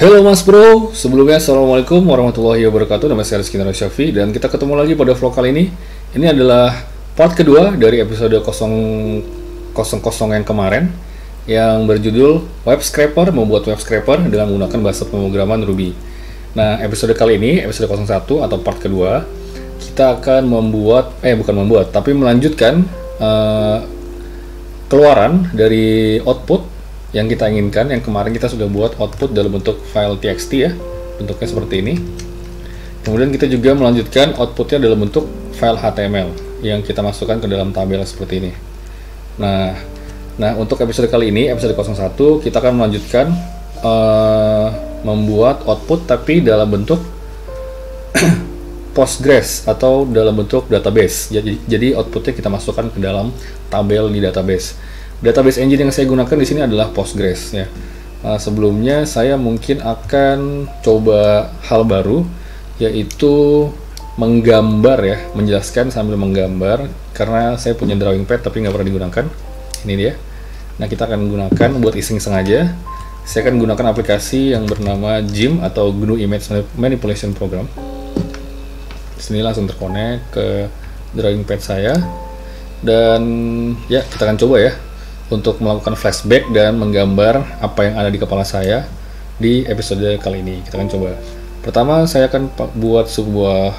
Halo Mas Bro, sebelumnya Assalamualaikum warahmatullahi wabarakatuh. Nama saya Rizky Nara Syafi dan kita ketemu lagi pada vlog kali ini. Ini adalah part kedua dari episode 000 yang kemarin yang berjudul Web Scraper, membuat web scraper dengan menggunakan bahasa pemrograman Ruby. Nah, episode kali ini, episode 01 atau part kedua, kita akan melanjutkan keluaran dari output yang kita inginkan. Yang kemarin kita sudah buat output dalam bentuk file txt ya, bentuknya seperti ini. Kemudian kita juga melanjutkan outputnya dalam bentuk file HTML yang kita masukkan ke dalam tabel seperti ini. Nah untuk episode kali ini, episode 01, kita akan melanjutkan membuat output tapi dalam bentuk Postgres atau dalam bentuk database. Jadi outputnya kita masukkan ke dalam tabel di database. Database engine yang saya gunakan di sini adalah Postgres ya. Sebelumnya saya mungkin akan coba hal baru, yaitu menggambar ya, menjelaskan sambil menggambar, karena saya punya drawing pad tapi nggak pernah digunakan. Ini dia. Nah, kita akan gunakan buat iseng-iseng aja. Saya akan gunakan aplikasi yang bernama GIMP atau GNU Image Manipulation Program. Sini langsung terkonek ke drawing pad saya, dan ya kita akan coba ya untuk melakukan flashback dan menggambar apa yang ada di kepala saya di episode kali ini. Kita akan coba. Pertama, saya akan buat sebuah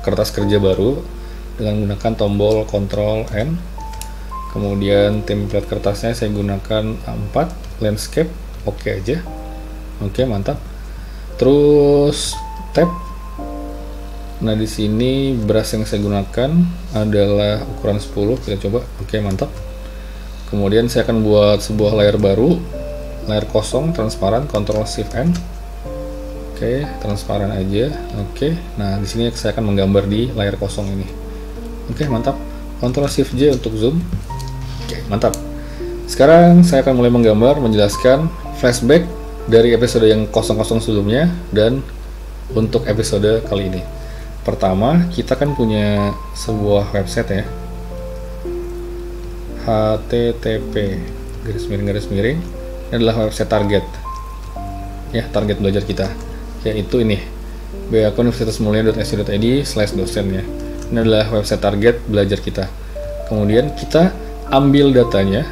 kertas kerja baru dengan menggunakan tombol Ctrl N. Kemudian template kertasnya saya gunakan A4 landscape. Oke aja. Oke, mantap. Terus tab. Nah, di sini brush yang saya gunakan adalah ukuran 10. Kita coba. Oke, mantap. Kemudian saya akan buat sebuah layer baru, layer kosong, transparan, Ctrl Shift N. Oke, transparan aja. Oke, nah di sini saya akan menggambar di layar kosong ini. Oke, mantap. Ctrl Shift J untuk zoom. Oke, mantap. Sekarang saya akan mulai menggambar, menjelaskan flashback dari episode yang 00 sebelumnya dan untuk episode kali ini. Pertama, kita kan punya sebuah website ya. HTTP garis miring ini adalah website target ya, target belajar kita, yaitu ini bakununiversitasmulia.ac.id/dosen ya. Ini adalah website target belajar kita. Kemudian kita ambil datanya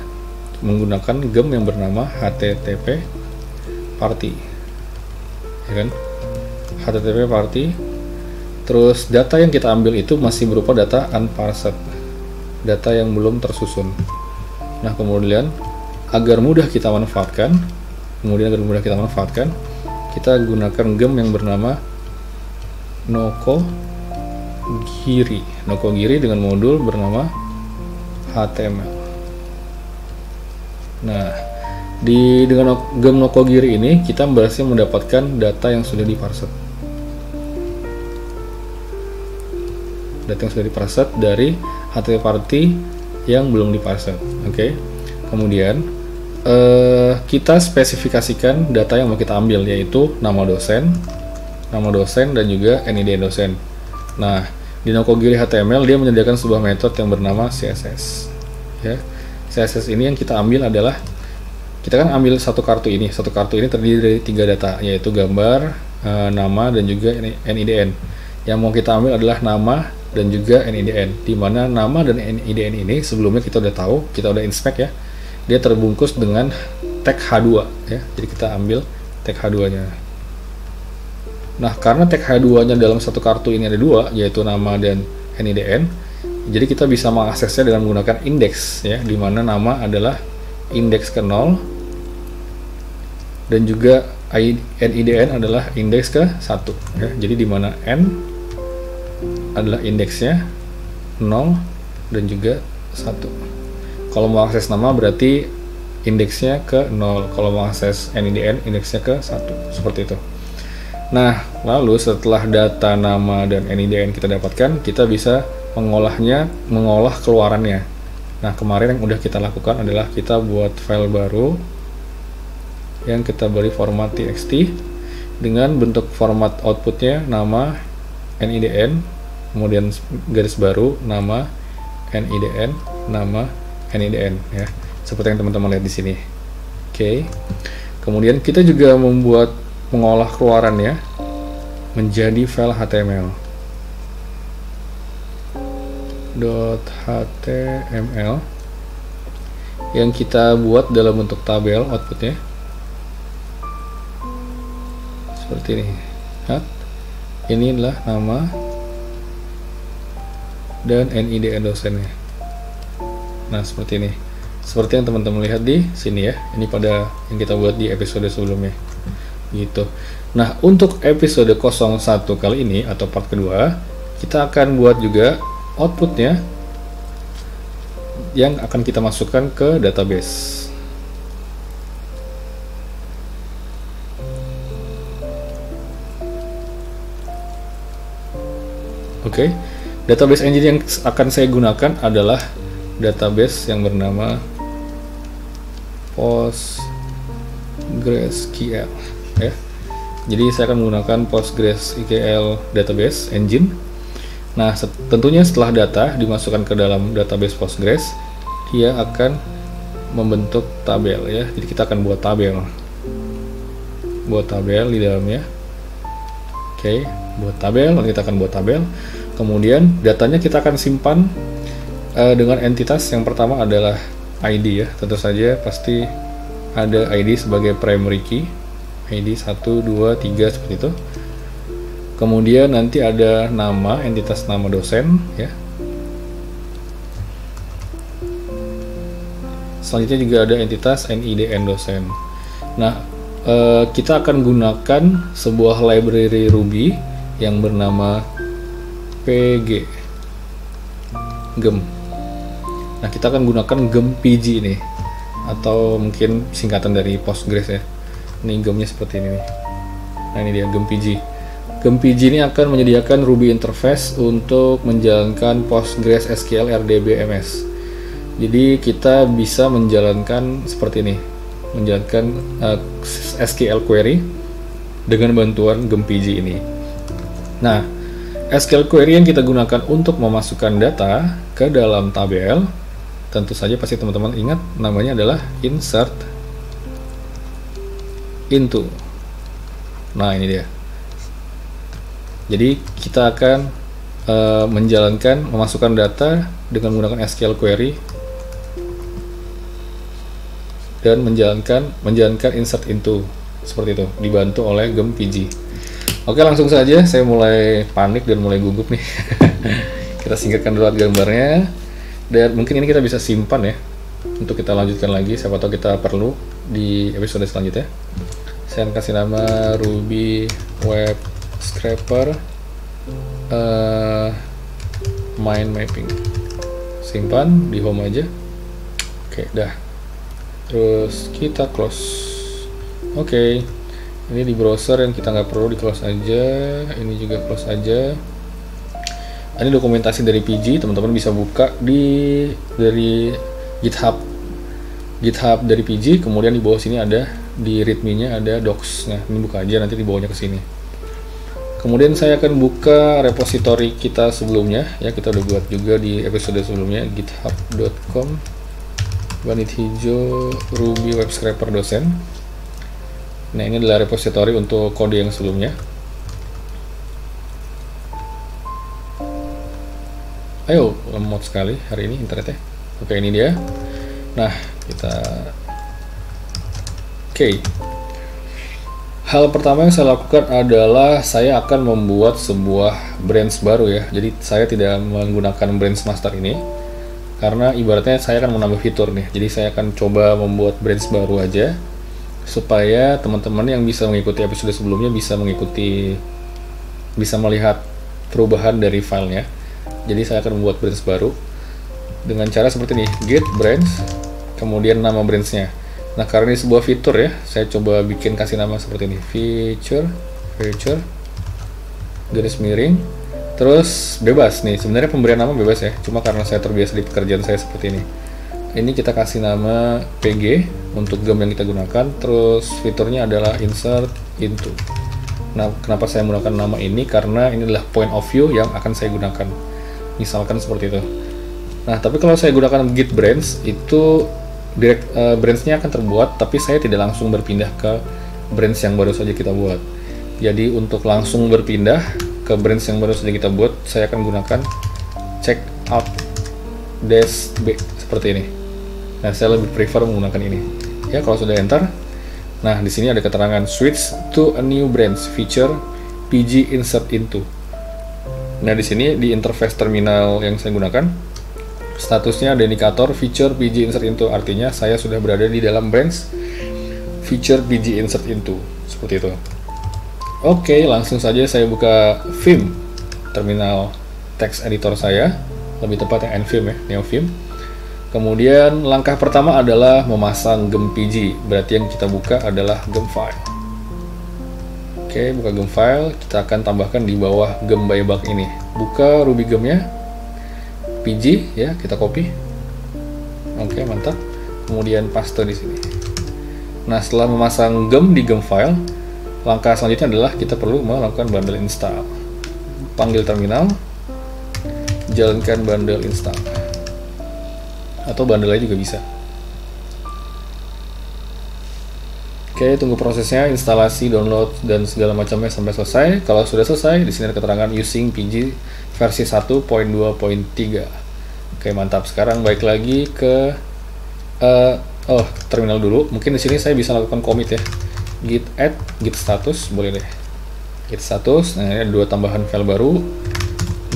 menggunakan gem yang bernama http party ya kan, http party. Terus data yang kita ambil itu masih berupa data unparsed, data yang belum tersusun. Nah, kemudian agar mudah kita manfaatkan, kita gunakan gem yang bernama Nokogiri dengan modul bernama HTML. Nah, dengan gem Nokogiri ini kita berhasil mendapatkan data yang sudah diparset. Data yang sudah diparset dari HTTP party yang belum diparset. Oke. Kemudian kita spesifikasikan data yang mau kita ambil, yaitu nama dosen dan juga NID dosen. Nah, di Nokogiri HTML dia menyediakan sebuah metode yang bernama CSS. Ya. CSS ini yang kita ambil adalah, kita kan ambil satu kartu ini terdiri dari 3 data, yaitu gambar, nama dan juga NIDN. Yang mau kita ambil adalah nama dan juga NIDN, di mana nama dan NIDN ini sebelumnya kita udah tahu, kita udah inspect ya, dia terbungkus dengan tag H2 ya, jadi kita ambil tag H2 nya. Nah, karena tag H2 nya dalam satu kartu ini ada 2, yaitu nama dan NIDN, jadi kita bisa mengaksesnya dengan menggunakan indeks ya, di mana nama adalah indeks ke 0 dan juga NIDN adalah indeks ke 1 ya. Jadi di mana N adalah indeksnya 0 dan juga 1. Kalau mau akses nama berarti indeksnya ke 0, kalau mau akses NIDN indeksnya ke 1, seperti itu. Nah, lalu setelah data nama dan NIDN kita dapatkan, kita bisa mengolah keluarannya. Nah, kemarin yang udah kita lakukan adalah kita buat file baru yang kita beri format txt dengan bentuk format outputnya nama, NIDN, kemudian garis baru, nama, NIDN, nama, NIDN ya, seperti yang teman-teman lihat di sini. Oke. Kemudian kita juga mengolah keluarannya menjadi file HTML. .html yang kita buat dalam bentuk tabel outputnya seperti ini. Ini adalah nama dan NID dosennya. Nah, seperti ini. Seperti yang teman-teman lihat di sini ya. Ini pada yang kita buat di episode sebelumnya. Gitu. Nah, untuk episode 01 kali ini atau part kedua, kita akan buat juga outputnya yang akan kita masukkan ke database. Oke, database engine yang akan saya gunakan adalah database yang bernama PostgreSQL ya. Jadi saya akan menggunakan PostgreSQL database engine. Nah, tentunya setelah data dimasukkan ke dalam database Postgres, dia akan membentuk tabel ya. Jadi kita akan buat tabel di dalamnya. Oke, buat tabel, lalu kita akan buat tabel. Kemudian datanya kita akan simpan dengan entitas yang pertama adalah ID ya. Tentu saja pasti ada ID sebagai primary key, ID 1, 2, 3 seperti itu. Kemudian nanti ada nama, entitas nama dosen ya. Selanjutnya juga ada entitas NIDN dosen. Nah, kita akan gunakan sebuah library Ruby yang bernama PG gem. Nah, kita akan gunakan gem PG ini, atau mungkin singkatan dari Postgres ya. Ini gemnya seperti ini nih. Nah, ini dia gem PG. Gem PG ini akan menyediakan Ruby interface untuk menjalankan Postgres SQL RDBMS. Jadi kita bisa menjalankan seperti ini, menjalankan SQL query dengan bantuan gem PG ini. Nah, SQL query yang kita gunakan untuk memasukkan data ke dalam tabel, tentu saja pasti teman-teman ingat namanya adalah insert into. Nah, ini dia. Jadi kita akan memasukkan data dengan menggunakan SQL query dan menjalankan insert into seperti itu, dibantu oleh gem PG. Oke, langsung saja, saya mulai panik dan mulai gugup nih. Kita singkirkan dulu gambarnya, dan mungkin ini kita bisa simpan ya untuk kita lanjutkan lagi, siapa tahu kita perlu di episode selanjutnya. Saya akan kasih nama Ruby Web Scraper mind mapping. Simpan di home aja. Oke, dah. Terus kita close. Oke, ini di browser yang kita nggak perlu, di close aja. Ini juga close aja. Ini dokumentasi dari PG, teman-teman bisa buka dari GitHub dari PG. Kemudian di bawah sini ada di readme-nya ada docs. Nah, ini buka aja, nanti dibawanya ke sini. Kemudian saya akan buka repository kita sebelumnya ya, kita udah buat juga di episode sebelumnya, github.com Banit hijau Ruby Web Scraper dosen. Nah, ini adalah repository untuk kode yang sebelumnya. Ayo, lemot sekali hari ini internetnya. Oke, ini dia. Nah, kita hal pertama yang saya lakukan adalah saya akan membuat sebuah branch baru ya. Jadi saya tidak menggunakan branch master ini karena ibaratnya saya akan menambah fitur nih. Jadi saya akan coba membuat branch baru aja supaya teman-teman yang bisa mengikuti episode sebelumnya bisa melihat perubahan dari filenya. Jadi saya akan membuat branch baru dengan cara seperti ini, git branch, kemudian nama branchnya. Nah, karena ini sebuah fitur ya, saya coba kasih nama seperti ini, feature garis miring, terus bebas nih. Sebenarnya pemberian nama bebas ya, cuma karena saya terbiasa di pekerjaan saya seperti ini. Ini kita kasih nama PG untuk gem yang kita gunakan, terus fiturnya adalah insert into. Nah, kenapa saya menggunakan nama ini? Karena ini adalah point of view yang akan saya gunakan. Misalkan seperti itu. Nah, tapi kalau saya gunakan git branch itu branch-nya akan terbuat, tapi saya tidak langsung berpindah ke branch yang baru saja kita buat. Jadi untuk langsung berpindah ke branch yang baru saja kita buat, saya akan gunakan check out dash B seperti ini. Nah, saya lebih prefer menggunakan ini. Ya, kalau sudah enter, nah di sini ada keterangan switch to a new branch feature PG insert into. Nah, di sini di interface terminal yang saya gunakan, statusnya ada indikator feature PG insert into, artinya saya sudah berada di dalam branch feature PG insert into, seperti itu. Oke, langsung saja saya buka Vim, terminal text editor saya, lebih tepatnya NVim ya, NeoVim. Kemudian langkah pertama adalah memasang gem PG, berarti yang kita buka adalah gem file. Oke, buka gem file, kita akan tambahkan di bawah gem buyback ini. Buka Ruby gemnya, PG ya, kita copy. Oke, mantap. Kemudian paste di sini. Nah, setelah memasang gem di gem file, langkah selanjutnya adalah kita perlu melakukan bundle install. Panggil terminal, jalankan bundle install, atau bundle juga bisa. Oke, tunggu prosesnya, instalasi, download, dan segala macamnya sampai selesai. Kalau sudah selesai, di sini ada keterangan using PG versi 1.2.3. Oke, mantap. Sekarang balik lagi ke terminal dulu. Mungkin di sini saya bisa lakukan commit ya. Git add, git status, boleh deh. Git status. Nah, ini ada 2 tambahan file baru.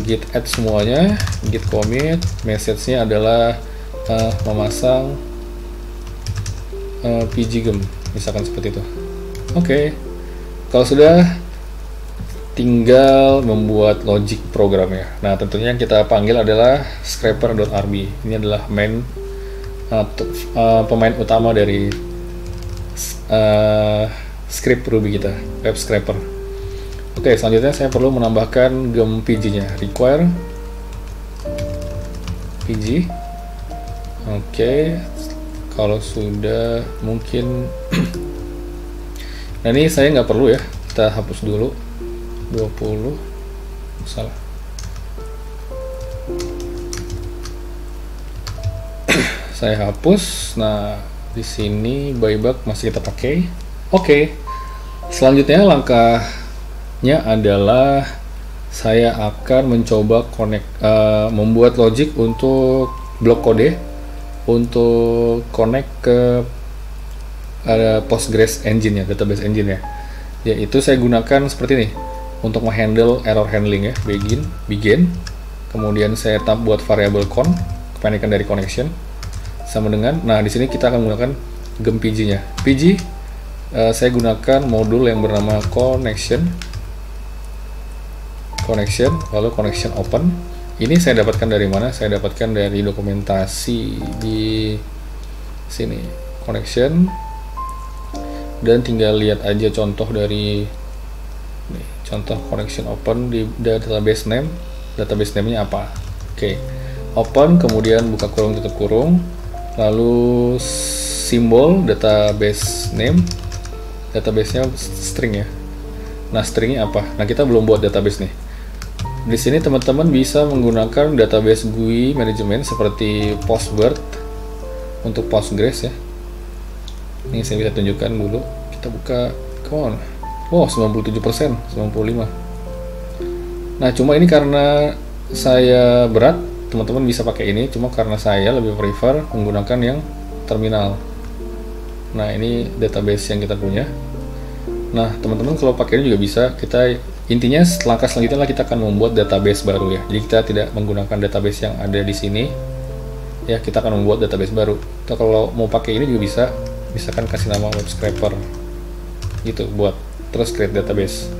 Git add semuanya, git commit, message-nya adalah memasang PG gem, misalkan seperti itu. Oke, kalau sudah, tinggal membuat logic programnya. Nah, tentunya yang kita panggil adalah scraper.rb. Ini adalah main pemain utama dari script Ruby kita, web scraper. Oke, selanjutnya saya perlu menambahkan gem PG-nya. Require PG. Oke, kalau sudah mungkin nah ini saya nggak perlu ya, kita hapus dulu 20, salah. Saya hapus. Nah, di sini buyback masih kita pakai. Oke, selanjutnya langkahnya adalah saya akan mencoba membuat logic untuk blok kode untuk connect ke Postgres engine ya, database engine ya. Yaitu saya gunakan seperti ini untuk menghandle error handling ya, begin. Kemudian saya buat variable con, kepanikan dari connection sama dengan. Nah, di sini kita akan menggunakan gem PG-nya. PG saya gunakan modul yang bernama connection, lalu connection open. Ini saya dapatkan dari mana? Saya dapatkan dari dokumentasi di sini, connection, dan tinggal lihat aja contoh dari nih, contoh connection open di database name. Database name-nya apa? Oke, open, kemudian buka kurung tutup kurung, lalu simbol database name, database-nya string ya. Nah, stringnya apa? Nah, kita belum buat database nih. Di sini teman-teman bisa menggunakan database GUI management seperti Postbird untuk Postgres ya. Ini saya bisa tunjukkan dulu. Kita buka, come on. Wow, 97%, 95%. Nah, cuma ini karena saya berat, teman-teman bisa pakai ini. Cuma karena saya lebih prefer menggunakan yang terminal. Nah, ini database yang kita punya. Nah, teman-teman kalau pakai ini juga bisa. Intinya langkah selanjutnya kita akan membuat database baru ya. Jadi kita tidak menggunakan database yang ada di sini. Ya, kita akan membuat database baru. Atau kalau mau pakai ini juga bisa. Misalkan kasih nama web scraper. Gitu, buat terus create database.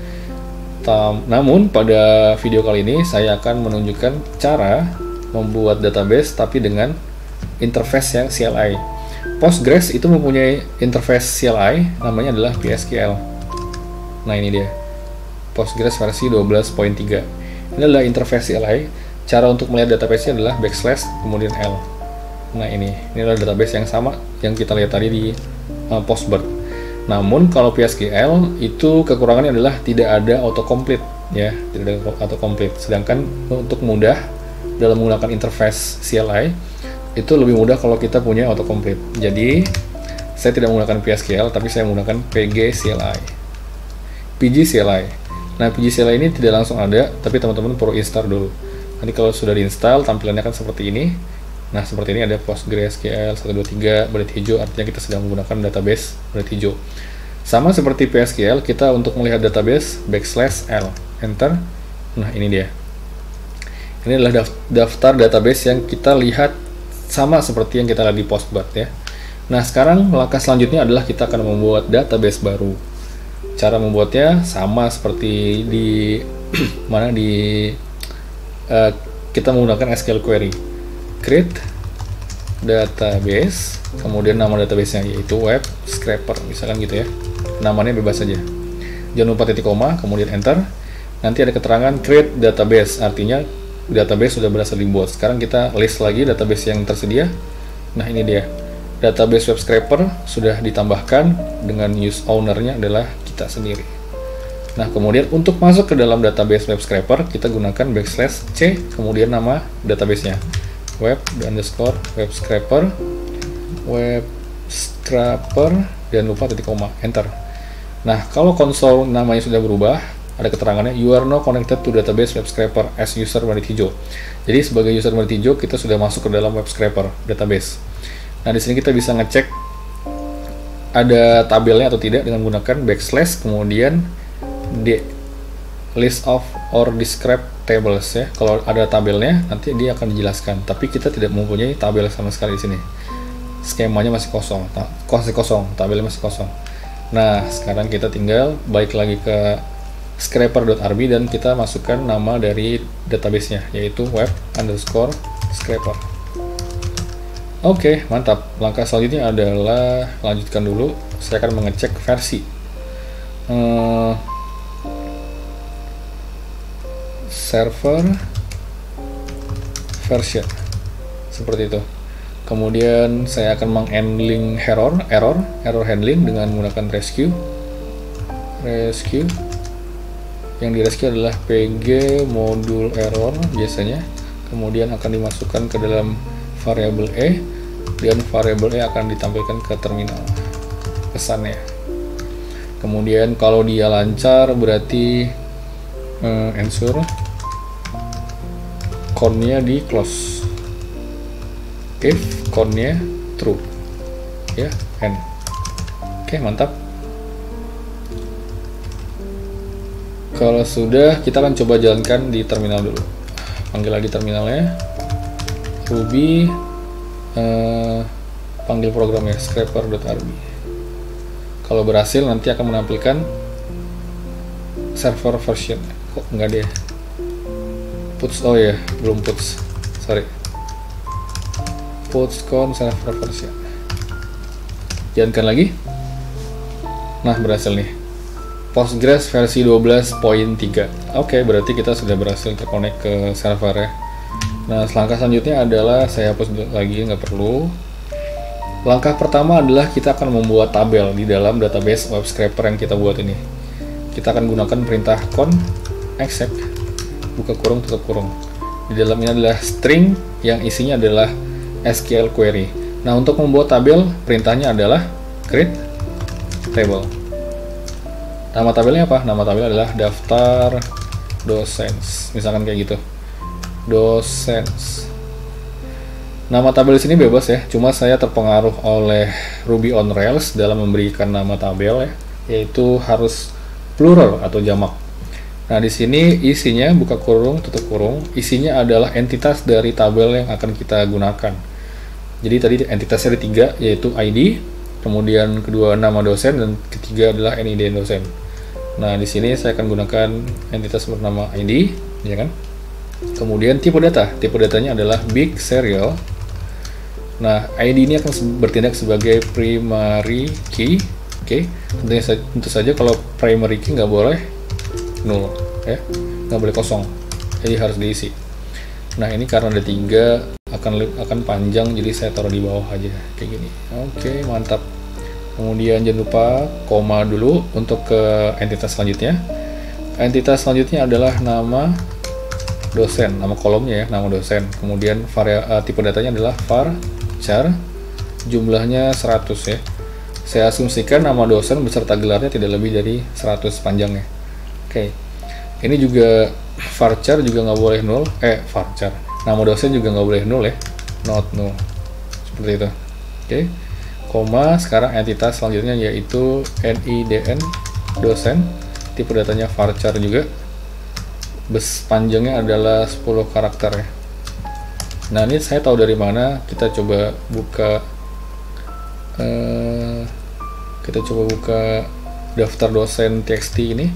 Namun pada video kali ini saya akan menunjukkan cara membuat database tapi dengan interface yang CLI. Postgres itu mempunyai interface CLI, namanya adalah PSQL. Nah, ini dia. Postgres versi 12.3. Ini adalah interface CLI. Cara untuk melihat database-nya adalah backslash kemudian L. Nah, ini adalah database yang sama yang kita lihat tadi di Postbird. Namun kalau PSQL itu kekurangannya adalah tidak ada autocomplete ya, tidak ada autocomplete. Sedangkan untuk mudah dalam menggunakan interface CLI, itu lebih mudah kalau kita punya autocomplete. Jadi saya tidak menggunakan PSQL, tapi saya menggunakan PG-CLI. PG-CLI. Nah, PG-CLI ini tidak langsung ada, tapi teman-teman perlu install dulu. Nanti kalau sudah diinstal, tampilannya kan seperti ini. Nah, seperti ini ada PostgreSQL 123 berlit hijau, artinya kita sedang menggunakan database berlit hijau. Sama seperti PSQL, kita untuk melihat database \l, enter. Nah, ini dia. Ini adalah daftar database yang kita lihat sama seperti yang kita lihat di Postbat ya. Nah, sekarang langkah selanjutnya adalah kita akan membuat database baru. Cara membuatnya sama seperti di kita menggunakan SQL query. Create database, kemudian nama databasenya yaitu web scraper, misalkan gitu ya. Namanya bebas saja. Jangan lupa titik koma, kemudian enter. Nanti ada keterangan create database, artinya database sudah berhasil dibuat. Sekarang kita list lagi database yang tersedia. Nah, ini dia. Database web scraper sudah ditambahkan dengan use owner-nya adalah kita sendiri. Nah, kemudian untuk masuk ke dalam database web scraper, kita gunakan \c, kemudian nama databasenya. Web_web scraper, dan lupa titik koma, enter. Nah, kalau konsol namanya sudah berubah, ada keterangannya you are now connected to database web scraper as user berlit hijau. Jadi sebagai user berlit hijau, kita sudah masuk ke dalam web scraper database. Nah, di sini kita bisa ngecek ada tabelnya atau tidak dengan menggunakan \, kemudian the list of or describe tables ya. Kalau ada tabelnya nanti dia akan dijelaskan, tapi kita tidak mempunyai tabel sama sekali di sini. Skemanya masih kosong, tabelnya masih kosong. Nah, sekarang kita tinggal balik lagi ke scraper.rb dan kita masukkan nama dari database-nya yaitu web_scraper. Oke, mantap. Langkah selanjutnya adalah lanjutkan dulu. Saya akan mengecek versi. Server version seperti itu. Kemudian saya akan menghandling error handling dengan menggunakan rescue. Yang di rescue adalah pg modul error biasanya. Kemudian akan dimasukkan ke dalam variabel e, dan variabel e akan ditampilkan ke terminal pesannya. Kemudian kalau dia lancar berarti ensure count-nya di close, if count-nya true ya, end. Oke, mantap. Kalau sudah, kita akan coba jalankan di terminal dulu. Panggil lagi terminalnya, ruby panggil programnya scraper.rb. Kalau berhasil nanti akan menampilkan server version. Kok nggak deh? Puts, oh ya, belum puts, sorry. Puts con server version. Jalankan lagi. Nah, berhasil nih. Postgres versi 12.3. Oke, berarti kita sudah berhasil terkonek ke server ya. Nah, langkah selanjutnya adalah saya hapus lagi, nggak perlu. Langkah pertama adalah kita akan membuat tabel di dalam database web scraper yang kita buat ini. Kita akan gunakan perintah con except buka kurung tutup kurung. Di dalam ini adalah string yang isinya adalah SQL query. Nah, untuk membuat tabel perintahnya adalah create table. Nama tabelnya apa? Nama tabel adalah daftar docents, misalkan kayak gitu. Docents. Nama tabel di sini bebas ya, cuma saya terpengaruh oleh Ruby on Rails dalam memberikan nama tabel ya, yaitu harus plural atau jamak. Nah, di sini isinya buka kurung tutup kurung, isinya adalah entitas dari tabel yang akan kita gunakan. Jadi tadi entitasnya ada 3, yaitu ID, kemudian kedua nama dosen, dan ketiga adalah NID dosen. Nah, di sini saya akan gunakan entitas bernama ID, ya kan? Kemudian tipe data, tipe datanya adalah big serial. Nah, ID ini akan bertindak sebagai primary key. Oke, tentu saja kalau primary key nggak boleh nol, ya, nggak boleh kosong, jadi harus diisi. Nah, ini karena ada 3 akan panjang, jadi saya taruh di bawah aja kayak gini. Oke, mantap. Kemudian jangan lupa koma dulu untuk ke entitas selanjutnya. Entitas selanjutnya adalah nama dosen, nama kolomnya ya, nama dosen. Kemudian tipe datanya adalah varchar, jumlahnya 100 ya. Saya asumsikan nama dosen beserta gelarnya tidak lebih dari 100 panjangnya. Oke. Ini juga varchar juga nggak boleh nol, varchar. Nama dosen juga nggak boleh nol ya, not null. Seperti itu. Oke. Koma, sekarang entitas selanjutnya yaitu NIDN dosen, tipe datanya varchar juga. Panjangnya adalah 10 karakter ya. Nah, ini saya tahu dari mana. Kita coba buka daftar dosen txt ini.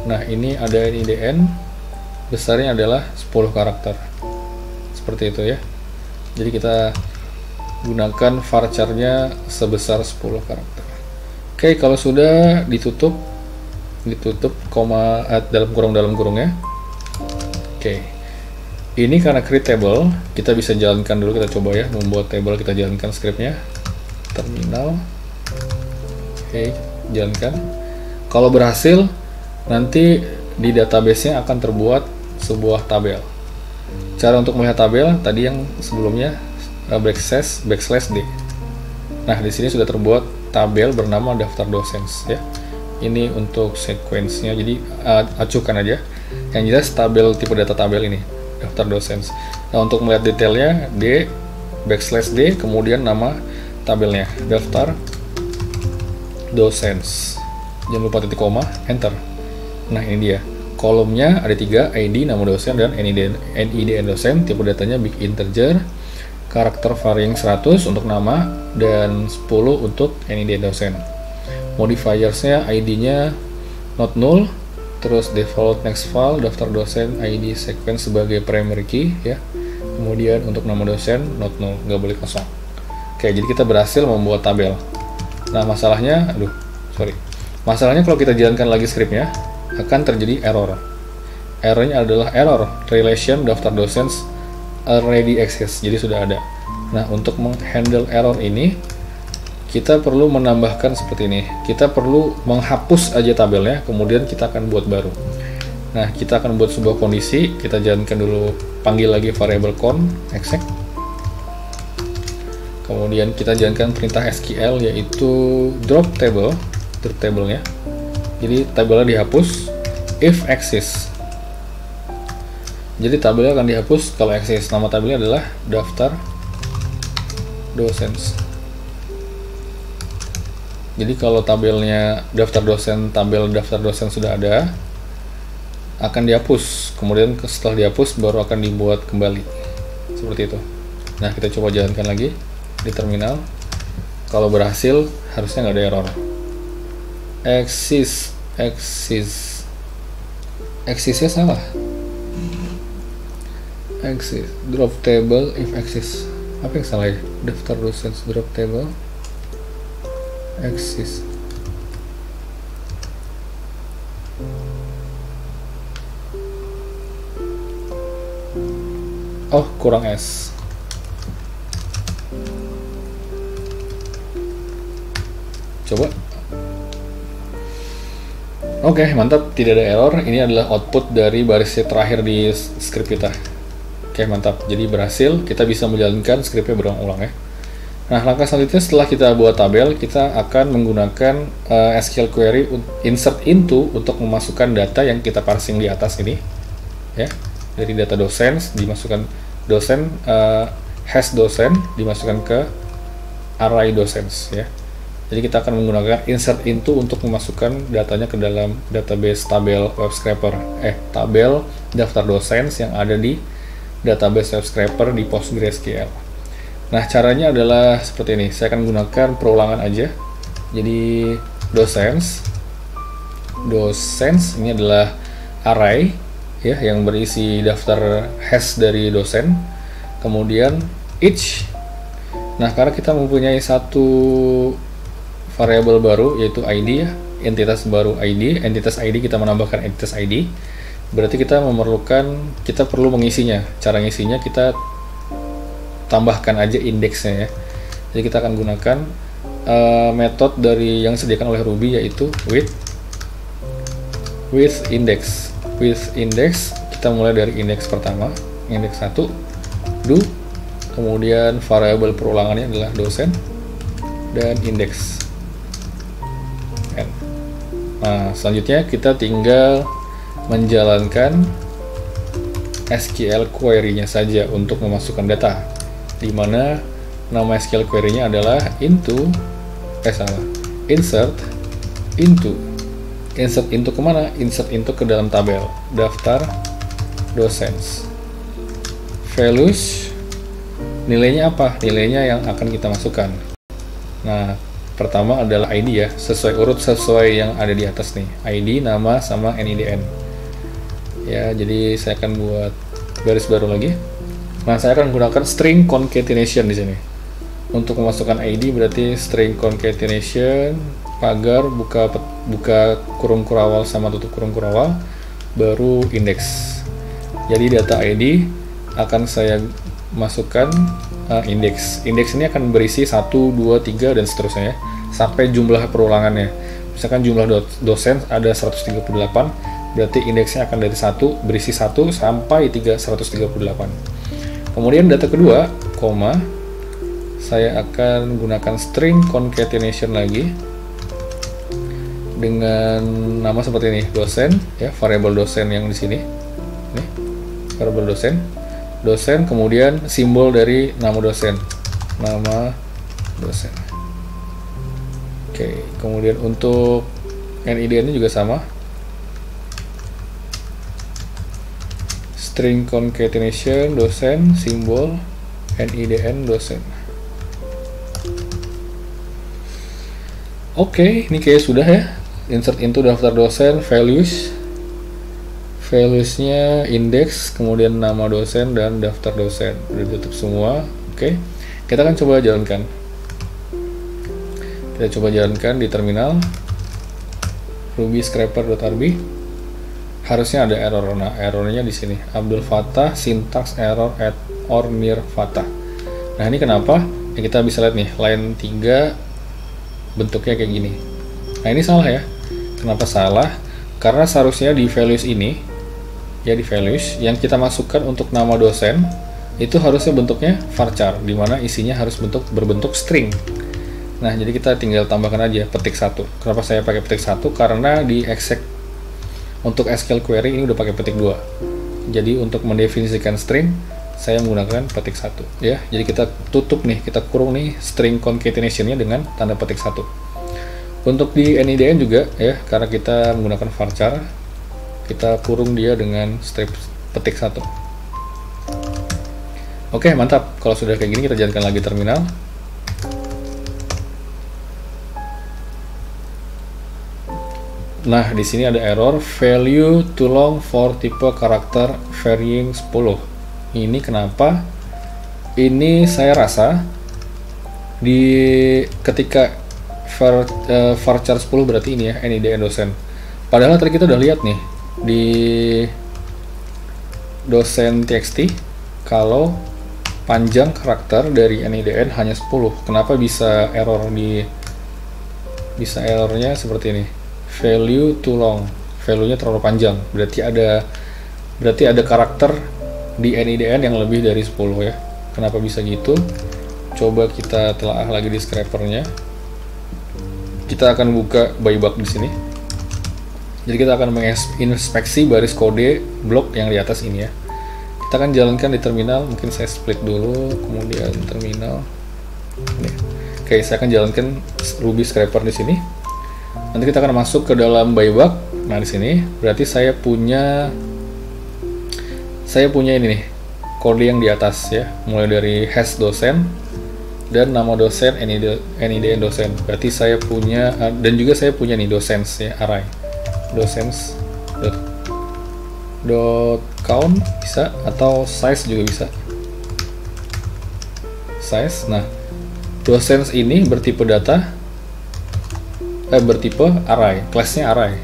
Nah, ini ada NIDN, besarnya adalah 10 karakter. Seperti itu ya. Jadi kita gunakan varchar-nya sebesar 10 karakter. Oke, kalau sudah ditutup koma dalam kurung ya. Oke. Ini karena create table, kita bisa jalankan dulu, kita coba ya membuat table, kita jalankan scriptnya. Terminal. Oke, jalankan. Kalau berhasil, nanti di database-nya akan terbuat sebuah tabel. Cara untuk melihat tabel tadi yang sebelumnya backslash d. Nah, di sini sudah terbuat tabel bernama daftar dosens ya. Ini untuk sequence-nya, jadi acukan aja. Yang jelas tabel, tipe data tabel ini daftar dosens. Nah, untuk melihat detailnya d backslash d, kemudian nama tabelnya daftar dosens. Jangan lupa titik koma, enter. Nah, ini dia. Kolomnya ada 3, ID, nama dosen, dan NIDN dosen. Tipe datanya big integer, karakter varying 100 untuk nama, dan 10 untuk NIDN dosen. Modifiersnya ID-nya not null, terus default next file, daftar dosen, ID sequence sebagai primary key ya. Kemudian untuk nama dosen not null, nggak boleh kosong. Oke, jadi kita berhasil membuat tabel. Nah, masalahnya kalau kita jalankan lagi scriptnya, akan terjadi error. Errornya adalah error relation daftar dosens already exist, jadi sudah ada. Nah, untuk menghandle error ini, kita perlu menambahkan seperti ini. Kita perlu menghapus aja tabelnya, kemudian kita akan buat baru. Nah, kita akan buat sebuah kondisi. Kita jalankan dulu, panggil lagi variable count exec. Kemudian kita jalankan perintah SQL yaitu drop tablenya. Jadi tabelnya dihapus if exist. Jadi tabelnya akan dihapus kalau exist. Nama tabelnya adalah daftar dosens. Jadi kalau tabelnya tabel daftar dosen sudah ada, akan dihapus. Kemudian setelah dihapus baru akan dibuat kembali. Seperti itu. Nah, kita coba jalankan lagi di terminal. Kalau berhasil, harusnya nggak ada error. Exist-nya salah. Exist drop table if exist. Apa yang salah ya? Daftar dosen drop table exist. Oh, kurang S. Coba. Oke, mantap, tidak ada error. Ini adalah output dari baris terakhir di script kita. Oke, mantap. Jadi berhasil, kita bisa menjalankan scriptnya berulang-ulang ya. Nah, langkah selanjutnya setelah kita buat tabel, kita akan menggunakan SQL query insert into untuk memasukkan data yang kita parsing di atas ini, ya. Dari data dosen dimasukkan dosen, hash dosen dimasukkan ke array dosens, ya. Jadi kita akan menggunakan insert into untuk memasukkan datanya ke dalam database tabel web scraper, tabel daftar dosens yang ada di database web scraper di PostgreSQL. Nah, caranya adalah seperti ini. Saya akan gunakan perulangan aja. Jadi dosens ini adalah array ya yang berisi daftar hash dari dosen. Kemudian each. Nah, karena kita mempunyai satu variabel baru yaitu ID ya, entitas baru ID, entitas ID kita menambahkan entitas ID. Berarti kita perlu mengisinya. Cara ngisinya kita tambahkan aja indeksnya ya. Jadi kita akan gunakan metode dari yang disediakan oleh Ruby yaitu with index. With index kita mulai dari indeks pertama, indeks 1, do, kemudian variabel perulangannya adalah dosen, dan indeks. Nah, selanjutnya kita tinggal menjalankan SQL query-nya saja untuk memasukkan data, di mana nama SQL query-nya adalah insert into kemana? Insert into ke dalam tabel daftar dosens. Values, nilainya apa? Nilainya yang akan kita masukkan. Nah, pertama adalah ID ya, sesuai urut sesuai yang ada di atas nih, ID, nama, sama NIDN. Ya, jadi saya akan buat baris baru lagi. Nah, saya akan gunakan string concatenation di sini. Untuk memasukkan ID berarti string concatenation pagar buka kurung kurawal sama tutup kurung kurawal, baru indeks. Jadi data ID akan saya masukkan indeks. Indeks ini akan berisi 1, 2, 3 dan seterusnya ya, sampai jumlah perulangannya. Misalkan jumlah dosen ada 138, berarti indeksnya akan dari 1 berisi 1 sampai 138. Kemudian data kedua, koma, saya akan gunakan string concatenation lagi dengan nama seperti ini, dosen ya, variabel dosen yang di sini. Nih, variabel dosen, kemudian simbol dari nama dosen, Oke, kemudian untuk NIDN-nya juga sama, string concatenation dosen, simbol NIDN dosen. Oke, ini kayak sudah ya. Insert into daftar dosen, values-nya indeks, kemudian nama dosen dan daftar dosen. Udah ditutup semua. Oke, kita akan coba jalankan. Kita coba jalankan di terminal ruby scraper.rb. Harusnya ada error. Nah, errornya di sini. Abdul Fattah syntax error at or near Fattah. Nah, ini kenapa? Ya, kita bisa lihat nih, line 3 bentuknya kayak gini. Nah, ini salah ya. Kenapa salah? Karena seharusnya di values ini, ya di values yang kita masukkan untuk nama dosen itu harusnya bentuknya varchar, di mana isinya harus berbentuk string. Nah, jadi kita tinggal tambahkan aja petik 1. Kenapa saya pakai petik 1? Karena di exec untuk SQL query ini udah pakai petik 2. Jadi untuk mendefinisikan string saya menggunakan petik 1 ya. Jadi kita tutup nih, kita kurung nih string concatenation-nya dengan tanda petik 1. Untuk di NIDN juga ya, karena kita menggunakan varchar, kita kurung dia dengan strip petik 1. Oke, mantap. Kalau sudah kayak gini, kita jalankan lagi terminal. Nah, di sini ada error value too long for tipe karakter varying 10. Ini kenapa? Ini saya rasa ketika varchar 10 berarti ini ya, NIDN dosen. Padahal tadi kita udah lihat nih di dosen txt kalau panjang karakter dari NIDN hanya 10. Kenapa bisa errornya seperti ini? Value too long. Value-nya terlalu panjang. Berarti ada karakter di NIDN yang lebih dari 10 ya. Kenapa bisa gitu? Coba kita telaah lagi di scraper-nya. Kita akan buka buyback di sini. Jadi kita akan menginspeksi baris kode blok yang di atas ini ya. Kita akan jalankan di terminal. Mungkin saya split dulu, kemudian terminal. Ini. Oke, saya akan jalankan Ruby scraper di sini. Nanti kita akan masuk ke dalam buyback. Nah, di sini berarti saya punya ini nih, kode yang di atas ya, mulai dari hash dosen dan nama dosen NIDN dosen. Berarti saya punya dan juga saya punya nih dosens ya, array dosens dot count bisa, atau size juga bisa, size. Nah, dosens ini bertipe bertipe array, kelasnya array.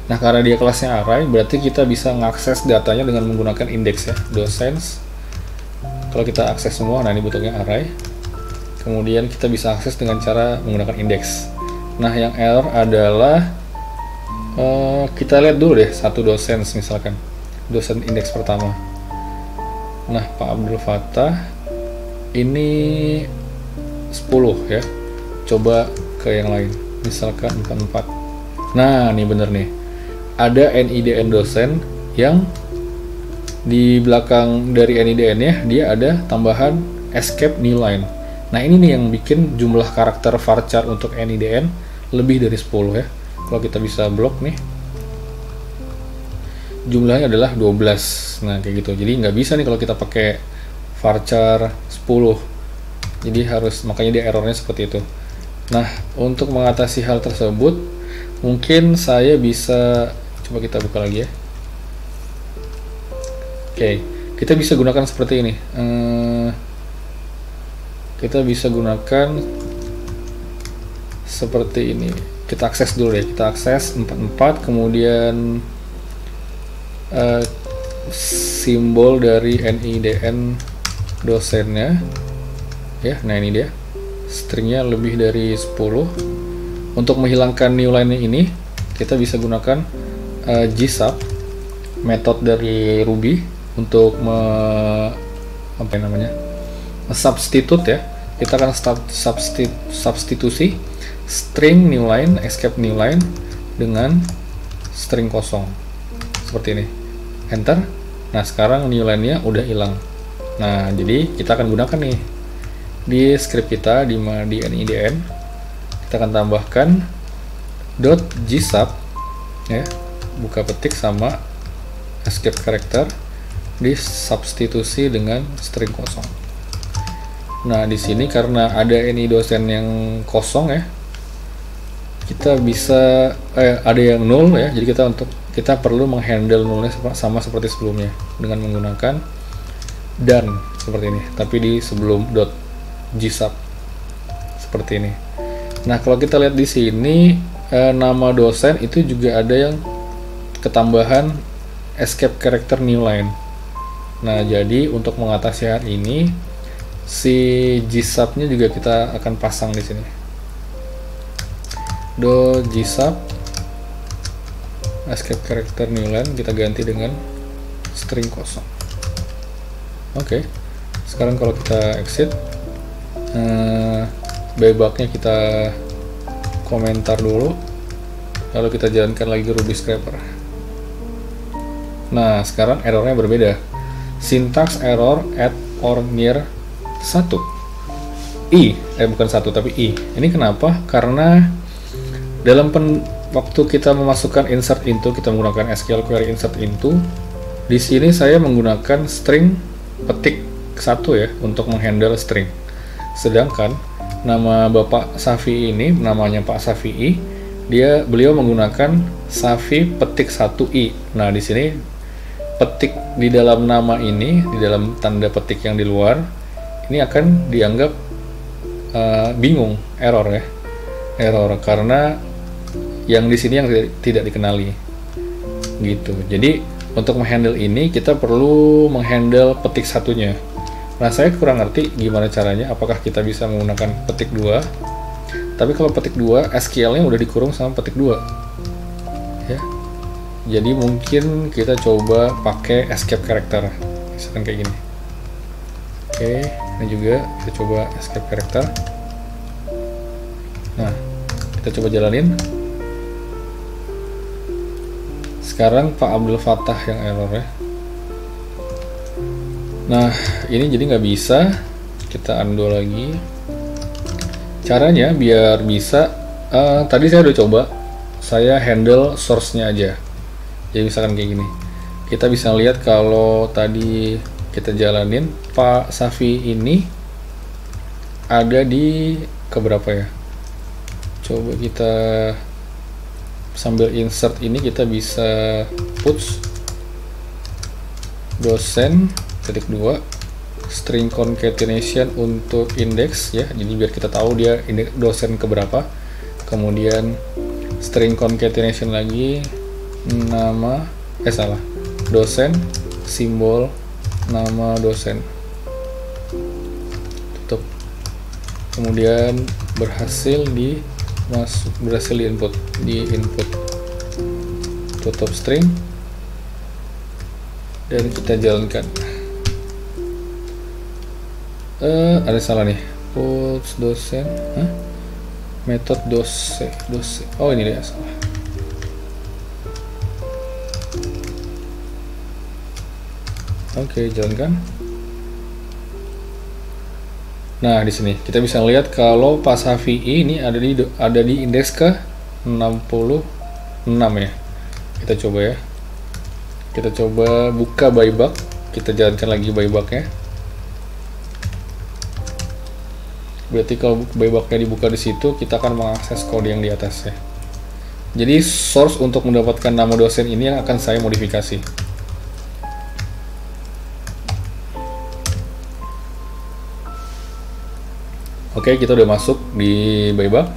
Nah, karena dia kelasnya array, berarti kita bisa mengakses datanya dengan menggunakan indeks ya, dosens. Kalau kita akses semua, nah ini bentuknya array. Kemudian kita bisa akses dengan cara menggunakan indeks. Nah, yang error adalah kita lihat dulu deh satu dosens misalkan. dosen indeks pertama. Nah, Pak Abdul Fattah ini 10 ya. Coba ke yang lain, misalkan 44. Nah, ini bener nih. Ada NIDN dosen yang di belakang dari NIDN-nya dia ada tambahan escape new line. Nah, ini nih yang bikin jumlah karakter varchar untuk NIDN lebih dari 10 ya. Kalau kita bisa blok nih, jumlahnya adalah 12. Nah, kayak gitu. Jadi nggak bisa nih kalau kita pakai varchar 10. Jadi harus, makanya dia errornya seperti itu. Nah, untuk mengatasi hal tersebut, mungkin saya bisa, coba kita buka lagi ya. Oke, kita bisa gunakan seperti ini. Kita bisa gunakan seperti ini. Kita akses dulu ya. Kita akses 44, kemudian simbol dari NIDN dosennya ya. Nah, ini dia stringnya lebih dari 10. Untuk menghilangkan new line ini kita bisa gunakan gsub, metode dari Ruby, untuk substitute ya. Kita akan substitusi string new line, escape new line dengan string kosong seperti ini. Enter. Nah, sekarang new line-nya udah hilang. Nah, jadi kita akan gunakan nih di script kita di NIDN. Kita akan tambahkan .gsub ya, buka petik sama escape character, disubstitusi dengan string kosong. Nah, di sini karena ada NI dosen yang kosong ya, kita bisa ada yang null ya. Jadi kita perlu menghandle nullnya sama seperti sebelumnya dengan menggunakan dan seperti ini, tapi di sebelum .gsub seperti ini. Nah, kalau kita lihat di sini nama dosen itu juga ada yang ketambahan escape character new line. Nah, jadi untuk mengatasi hal ini, si gsub-nya juga kita akan pasang di sini. .gsub escape character new line kita ganti dengan string kosong. Oke. Sekarang kalau kita exit, debugnya kita komentar dulu, lalu kita jalankan lagi Ruby Scraper. Nah, sekarang errornya berbeda. Syntax error at or near 1 I, bukan 1 tapi I. Ini kenapa? Karena dalam waktu kita memasukkan insert into, kita menggunakan SQL query insert into. Di sini saya menggunakan string petik 1 ya untuk menghandle string. Sedangkan nama Bapak Safi ini, namanya Pak Safi, beliau menggunakan Safi petik 1i. Nah, di sini petik di dalam nama ini, di dalam tanda petik yang di luar, ini akan dianggap bingung, error ya. Error karena yang di sini yang tidak dikenali. Gitu. Jadi, untuk menghandle ini kita perlu menghandle petik satunya. Nah, saya kurang ngerti gimana caranya, apakah kita bisa menggunakan petik 2. Tapi kalau petik 2, SQL-nya udah dikurung sama petik 2. Ya. Jadi mungkin kita coba pakai escape character. Misalkan kayak gini. Oke, ini juga kita coba escape character. Nah, kita coba jalanin. Sekarang Pak Abdul Fattah yang error ya. Nah, ini jadi nggak bisa. Kita undo lagi. Caranya biar bisa, tadi saya udah coba, saya handle source-nya aja. Jadi misalkan kayak gini, kita bisa lihat kalau tadi kita jalanin, Pak Safi ini ada di keberapa ya? Coba kita sambil insert ini, kita bisa puts dosen titik 2 string concatenation untuk index ya, jadi biar kita tahu dia dosen keberapa. Kemudian string concatenation lagi nama dosen simbol nama dosen, tutup. Kemudian berhasil di input, tutup string. dan kita jalankan. Ada salah nih, puts dosen, metode dosen, oh ini dia salah. Oke, jalankan. Nah, di sini kita bisa lihat kalau Pak Syafi'i ini ada di indeks ke 66 ya. Kita coba ya. Kita coba buka buyback, kita jalankan lagi buybacknya. Berarti kalau buybacknya dibuka di situ, kita akan mengakses kode yang di atas ya. Jadi source untuk mendapatkan nama dosen ini yang akan saya modifikasi. Oke, kita udah masuk di buyback.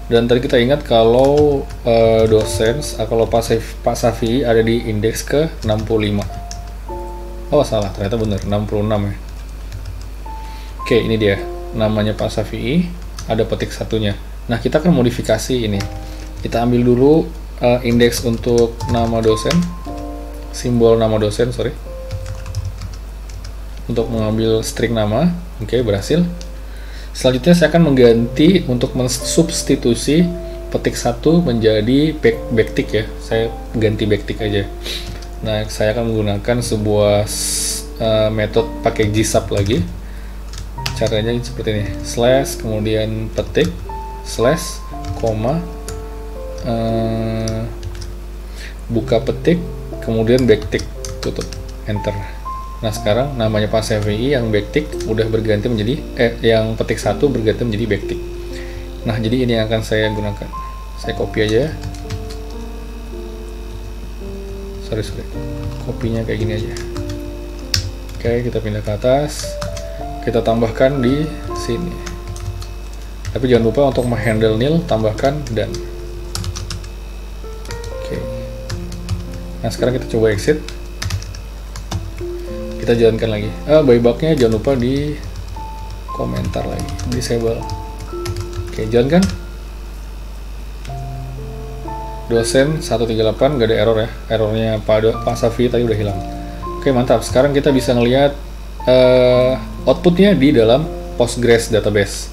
Dan tadi kita ingat kalau dosen, kalau Pak Syafi'i ada di indeks ke 65. Oh salah, ternyata benar 66 ya. Oke, ini dia namanya Pak Syafi'i, ada petik satunya. Nah, kita akan modifikasi ini. Kita ambil dulu indeks untuk nama dosen, simbol nama dosen, sorry. Untuk mengambil string nama. Oke, berhasil. Selanjutnya saya akan mengganti untuk mensubstitusi petik 1 menjadi backtick ya. Saya ganti backtick aja. Nah, saya akan menggunakan sebuah metode pakai gsub lagi. Caranya seperti ini, slash kemudian petik, slash, koma, buka petik, kemudian backtick, tutup, enter. Nah, sekarang namanya Pak Syafi'i yang backtick udah berganti menjadi yang petik 1 berganti menjadi backtick. Nah, jadi ini yang akan saya gunakan. Saya copy aja. Sorry. Kopinya kayak gini aja. Oke, kita pindah ke atas. Kita tambahkan di sini. Tapi jangan lupa untuk menghandle nil, tambahkan dan. Oke. Nah, sekarang kita coba exit. Kita jalankan lagi. Buybacknya jangan lupa di komentar lagi, disable. Oke, jalankan. Dosen 138 gak ada error ya. Errornya Pak Syafi'i tadi udah hilang. Oke, mantap. Sekarang kita bisa ngelihat outputnya di dalam Postgres database.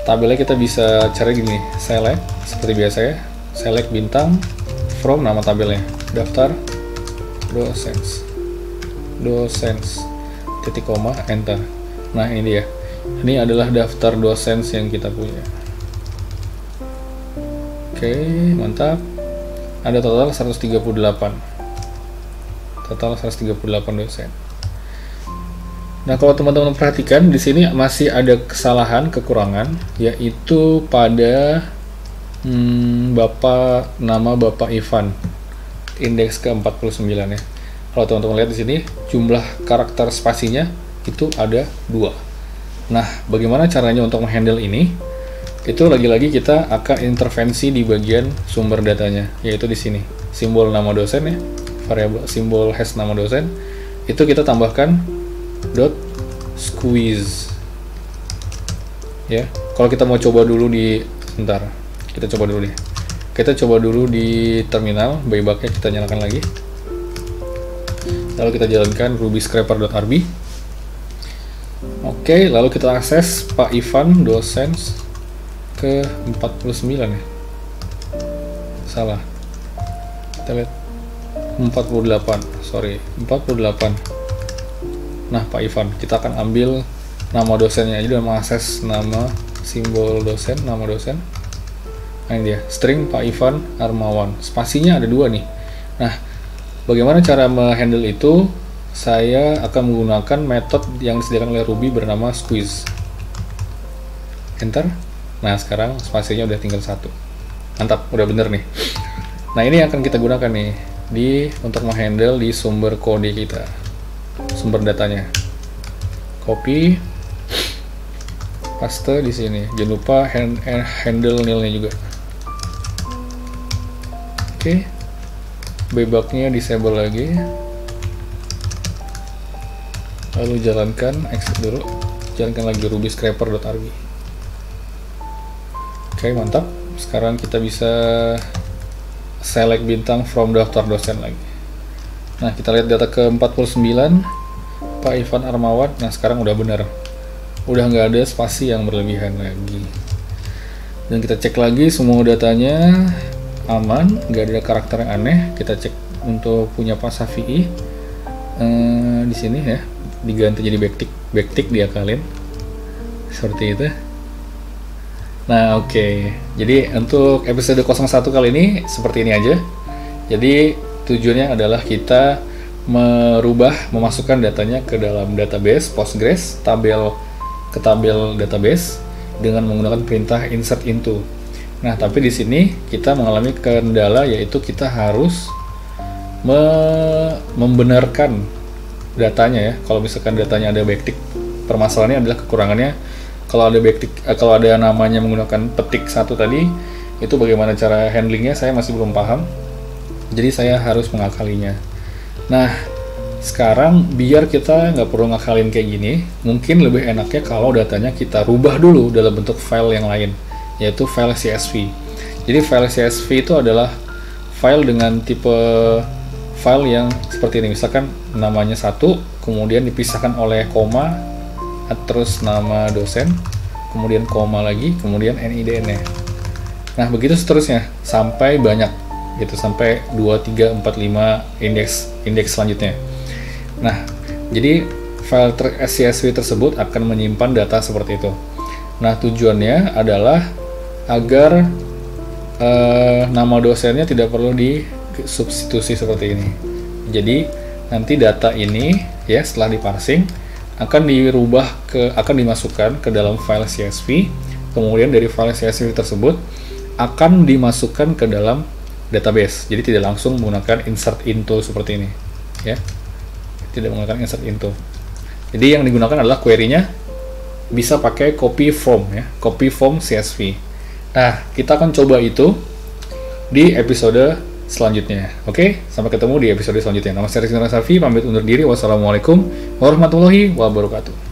Tabelnya kita bisa cari gini, select seperti biasa ya, select bintang from nama tabelnya, daftar dosens, titik koma, enter. Nah, ini dia. Ini adalah daftar dosens yang kita punya. Oke, mantap. Ada total 138. Total 138 dosen. Nah, kalau teman-teman perhatikan di sini masih ada kesalahan, kekurangan, yaitu pada nama Bapak Ivan, indeks ke-49 ya. Kalau teman-teman lihat di sini, jumlah karakter spasinya itu ada 2. Nah, bagaimana caranya untuk menghandle ini? Itu lagi-lagi kita akan intervensi di bagian sumber datanya, yaitu di sini. Simbol nama dosen ya, variabel simbol hash nama dosen, itu kita tambahkan dot squeeze ya. Kalau kita mau coba dulu di kita coba dulu di terminal, buybacknya kita nyalakan lagi, lalu kita jalankan ruby scraper.rb. Oke, lalu kita akses Pak Ivan dosen ke 49 ya, salah, kita lihat 48. Nah, Pak Ivan, kita akan ambil nama dosennya aja dan mengakses nama simbol dosen, nama dosen. Nah, ini dia, string Pak Ivan Armawan. Spasinya ada 2 nih. Nah, bagaimana cara menghandle itu? Saya akan menggunakan metode yang disediakan oleh Ruby bernama squeeze. Enter. Nah, sekarang spasinya udah tinggal 1. Mantap, udah bener nih. Nah, ini yang akan kita gunakan nih untuk menghandle di sumber kode kita, sumber datanya. Copy, paste di sini. Jangan lupa handle nilnya juga. Oke, buybacknya disable lagi. Lalu jalankan, exit dulu. Jalankan lagi ruby scraper.rb. Oke, mantap. Sekarang kita bisa select bintang from daftar dosen lagi. Nah, kita lihat data ke 49, Pak Ivan Armawan. Nah, sekarang udah benar. Udah nggak ada spasi yang berlebihan lagi. Dan kita cek lagi semua datanya aman, nggak ada karakter yang aneh. Kita cek untuk punya Pak Safi'i. Di sini ya, diganti jadi backtick diakalin. Seperti itu. Nah, oke. Jadi untuk episode 01 kali ini seperti ini aja. Jadi tujuannya adalah kita memasukkan datanya ke dalam database Postgres, ke tabel database dengan menggunakan perintah insert into. Nah, tapi di sini kita mengalami kendala, yaitu kita harus membenarkan datanya ya. Kalau misalkan datanya ada backtick, permasalahannya adalah kekurangannya kalau ada backtick, kalau ada namanya menggunakan petik 1 tadi, itu bagaimana cara handlingnya saya masih belum paham. Jadi saya harus mengakalinya. Nah, sekarang biar kita nggak perlu ngakalin kayak gini, mungkin lebih enaknya kalau datanya kita rubah dulu dalam bentuk file yang lain, yaitu file CSV. Jadi file CSV itu adalah file dengan tipe file yang seperti ini. Misalkan namanya 1, kemudian dipisahkan oleh koma, terus nama dosen, kemudian koma lagi, kemudian NIDN-nya. Nah, begitu seterusnya sampai banyak gitu, sampai 2, 3, 4, 5 indeks selanjutnya. Nah, jadi file CSV tersebut akan menyimpan data seperti itu. Nah, tujuannya adalah agar nama dosennya tidak perlu disubstitusi seperti ini. Jadi nanti data ini ya setelah diparsing akan dimasukkan ke dalam file CSV, kemudian dari file CSV tersebut akan dimasukkan ke dalam database. Jadi tidak langsung menggunakan insert into seperti ini, ya. Tidak menggunakan insert into. Jadi yang digunakan adalah query-nya bisa pakai copy from ya, copy from CSV. Nah, kita akan coba itu di episode selanjutnya. Oke, sampai ketemu di episode selanjutnya. Nama saya Rizky Safi, pamit undur diri. Wassalamualaikum warahmatullahi wabarakatuh.